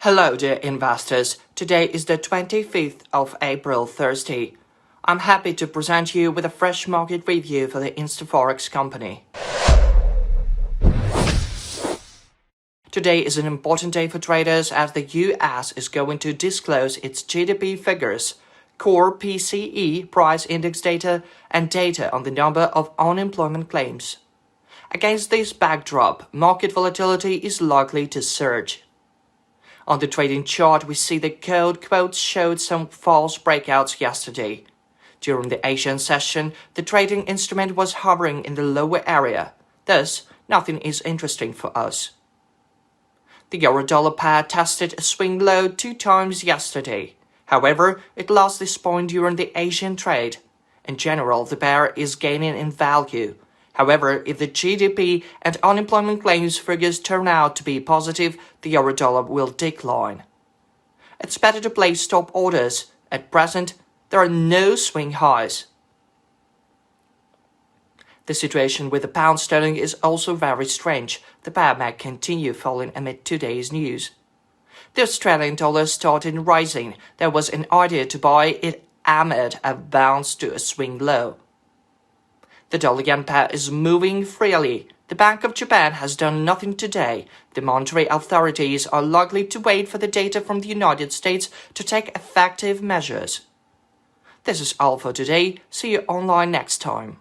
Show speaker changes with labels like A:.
A: Hello dear investors, today is the 25th of April, Thursday. I'm happy to present you with a fresh market review for the InstaForex company. Today is an important day for traders as the US is going to disclose its GDP figures, core PCE price index data, and data on the number of unemployment claims. Against this backdrop, market volatility is likely to surge. On the trading chart, we see the gold quotes showed some false breakouts yesterday. During the Asian session, the trading instrument was hovering in the lower area. Thus, nothing is interesting for us. The euro-dollar pair tested a swing low 2 times yesterday. However, it lost this point during the Asian trade. In general, the pair is gaining in value. However, if the GDP and unemployment claims figures turn out to be positive, the euro-dollar will decline. It's better to place stop orders. At present, there are no swing highs. The situation with the pound sterling is also very strange. The pair may continue falling amid today's news. The Australian dollar started rising. There was an idea to buy it amid a bounce to a swing low. The dollar-yen pair is moving freely. The Bank of Japan has done nothing today. The monetary authorities are likely to wait for the data from the United States to take effective measures. This is all for today. See you online next time.